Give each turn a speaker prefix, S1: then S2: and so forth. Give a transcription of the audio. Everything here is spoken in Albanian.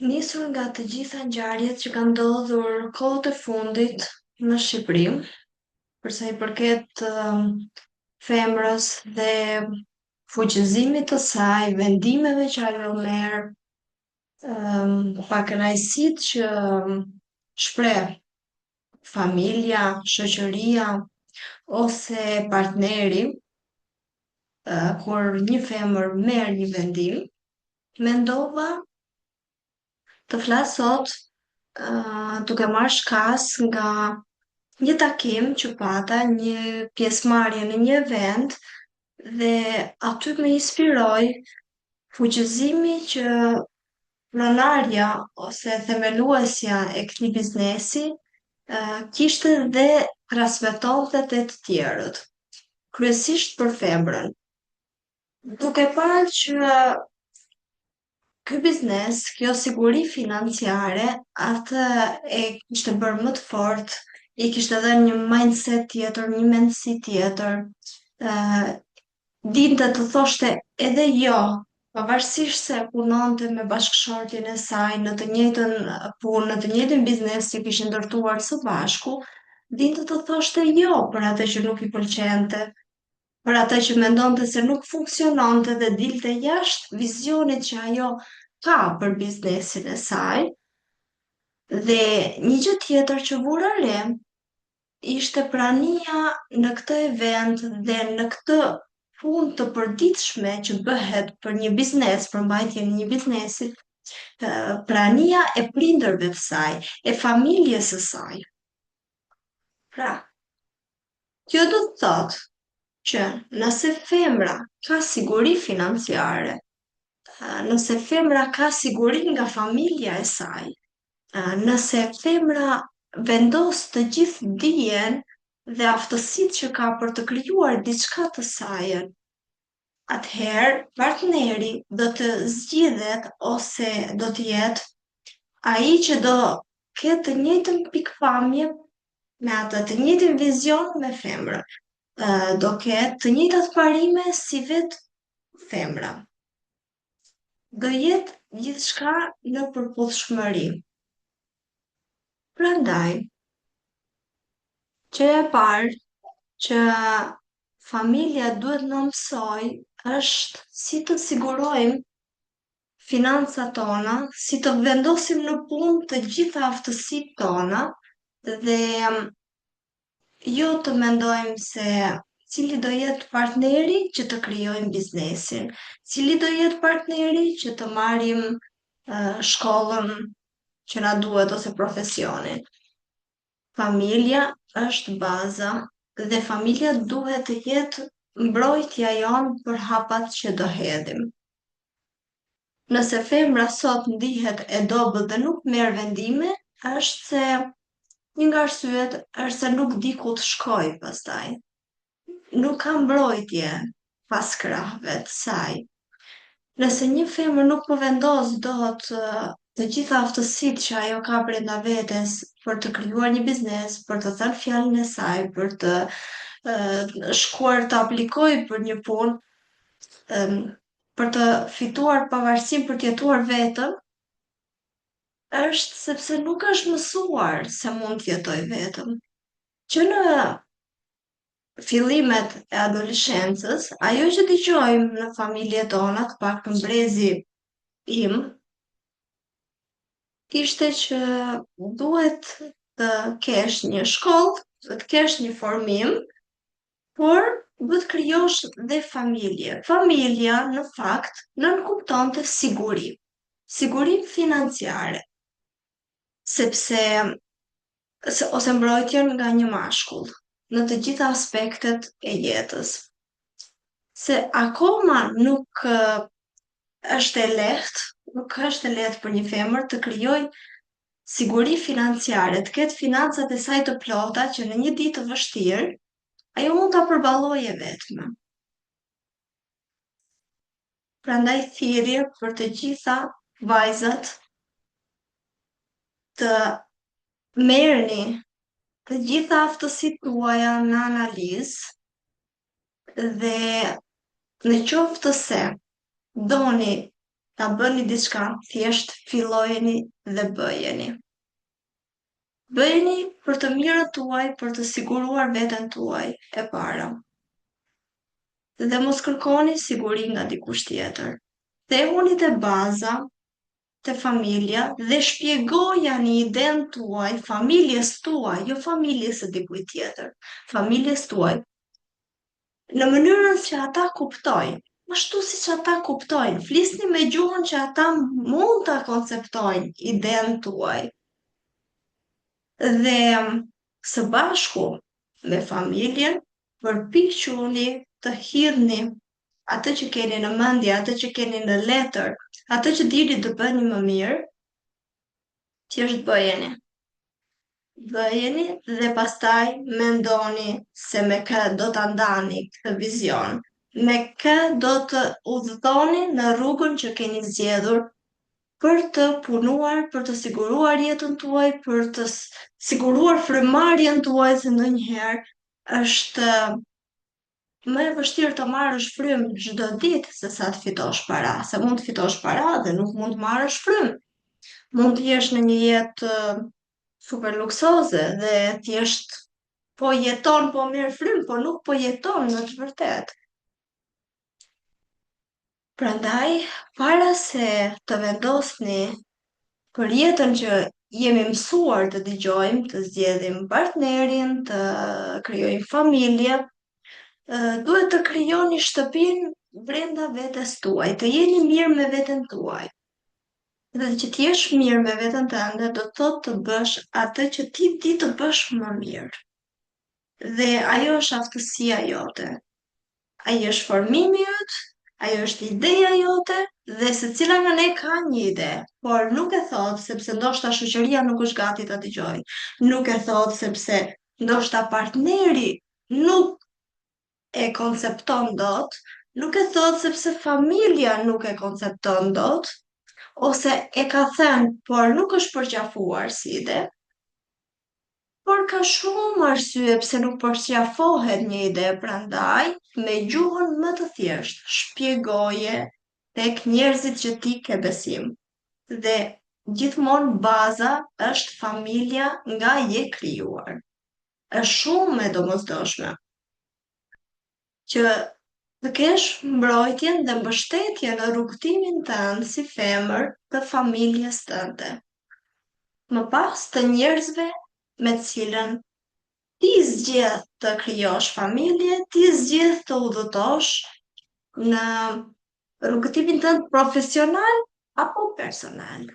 S1: Nisur nga të gjitha ngjarjet që kanë ndodhur kohët e fundit në Shqipëri, për sa i përket femrës dhe fuqizimit të saj, vendimeve që ajo merr, pakënaqësitë që shpreh familja, shoqëria ose partneri, kur një femër merr një vendim, mendova të flas sot duke marrë shkas nga një takim që pata, një pjesëmarrje në një event dhe aty më inspiroi fuqizimi që pronarja ose themeluesja e këtij biznesi kishte dhe transmetonte te të tjerët, kryesisht për femrën. Duke parë që ky biznes, kjo siguri financiare, atë e kishte bërë më të fortë, i kishte dhënë një mindset tjetër, një mendësi tjetër, ë dinte të thoshte edhe jo, pavarësisht se punonte me bashkëshortin e saj në të njëjtën punë, në të njëjtin biznes që kishin ndërtuar së bashku, dinte të thoshte jo për atë që nuk i pëlqente, për atë që mendonte se nuk funksiononte dhe dilte jashtë vizionit që ajo ka për biznesin e saj. Dhe një gjë tjetër që vura re ishte prania në këtë event dhe në këtë punë të përditshme që bëhet për një biznes, për mbajtjen e një biznesi, prania e prindërve të saj, e familjes së saj. Pra, kjo do të thotë që nëse femra ka siguri financiare, nëse femra ka siguri nga familja e saj, nëse femra vendos të gjithë dijen dhe aftësitë që ka për të krijuar diçka të sajën, atëherë partneri do të zgjidhet ose do të jetë ai që do ketë të njëjtën pikpamje me atë, të njëjtin vizion me femrën. Do ketë të njëjtat parime si vetë femra. Do jetë gjithçka në përputhshmëri. Prandaj, që e parë që familja duhet na mësoj është si të sigurojmë financat tona, si të vendosim në punë të gjitha aftësitë tona dhe jo të mendojmë se cili do jetë partneri që të krijojmë biznesin, cili do jetë partneri që të marrim shkollën që na duhet ose profesionin. Familja është baza dhe familja duhet të jetë mbrojtja jonë për hapat që do hedhim. Nëse femra sot ndihet e dobët dhe nuk merr vendime, është se një nga arsyet është se nuk di ku të shkojë pastaj. Nuk ka mbrojtje pas krahëve të saj. Nëse një femër nuk po vendos dot të gjitha aftësitë që ajo ka brenda vetes për të krijuar një biznes, për të thënë fjalën e saj, për të shkuar të aplikojë për një punë, për të fituar pavarësinë për të jetuar vetëm, është sepse nuk është mësuar se mund të jetoj vetëm. Që në fillimet e adoleshencës, ajo që dëgjojmë në familjet tona, të paktën brezi im, ishte që duhet të kesh një shkollë, të kesh një formim, por duhet krijosh dhe familje. Familja, në fakt, nënkuptonte siguri, sigurim financiare, sepse ose mbrojtjen nga një mashkull në të gjitha aspektet e jetës. Se akoma nuk është e lehtë, nuk është e lehtë për një femër të krijojë siguri financiare, të ketë financat e saj të plota që në një ditë të vështirë ajo mund ta përballojë vetme. Prandaj thirrje për të gjitha vajzat të merrni të gjitha aftësitë tuaja në analizë dhe në qoftë se doni ta bëni diçka, thjesht fillojeni dhe bëjeni. Bëjeni për të mirën tuaj, për të siguruar veten tuaj e para. Dhe mos kërkoni siguri nga dikush tjetër. Themuni te baza, te familja dhe shpjegoja një iden tuaj, familjes tuaj, jo familjes së dikujt tjetër, familjes tuaj, në mënyrën që ata kuptojnë, ashtu siç ata kuptojnë, flisni me gjuhën që ata mund ta konceptojnë iden tuaj. Dhe së bashku me familjen, përpiquni të hidhni atë që keni në mendje, atë që keni në letër, atë që dini të bëni më mirë, thjesht bëjeni. Bëjeni dhe pastaj mendoni se me kë do ta ndani këtë vizion, me kë do të udhëtoni në rrugën që keni zgjedhur për të punuar, për të siguruar jetën tuaj, për të siguruar frymarrjen tuaj, se ndonjëherë është më e vështirë të marrësh frymë çdo ditë se sa të fitosh para, se mund të fitosh para dhe nuk mund të marrësh frymë. Mund të jesh në një jetë super luksoze dhe thjesht po jeton, po merr frymë, po nuk po jeton në të vërtetë. Prandaj, para se të vendosni për jetën që jemi mësuar të dëgjojmë, të zgjedhim partnerin, të krijojmë familje, duhet të krijoni shtëpinë brenda vetes tuaj, të jeni mirë me veten tuaj. Dhe që t'jesh mirë me veten tënde do të thotë të bësh atë që ti di të bësh më mirë. Dhe ajo është aftësia jote. Ai është formimi yt, ajo është ideja jote dhe secila nga ne ka një ide, por nuk e thot sepse ndoshta shoqëria nuk është gati ta dëgjojë. Nuk e thot sepse ndoshta partneri nuk e koncepton dot, nuk e thot sepse familja nuk e koncepton dot, ose e ka thënë, por nuk është përqafuar si ide, por ka shumë arsye pse nuk përqafohet një ide, prandaj me gjuhën më të thjeshtë shpjegoje tek njerëzit që ti ke besim. Dhe gjithmonë baza është familja nga je krijuar. Është shumë e domosdoshme që të kesh mbrojtjen dhe mbështetjen në rrugtimin tënd si femër të familjes tënde. Më pas të njerëzve me të cilën ti zgjedh të krijosh familje, ti zgjedh të udhëtosh në rrugtimin tënd profesional apo personal.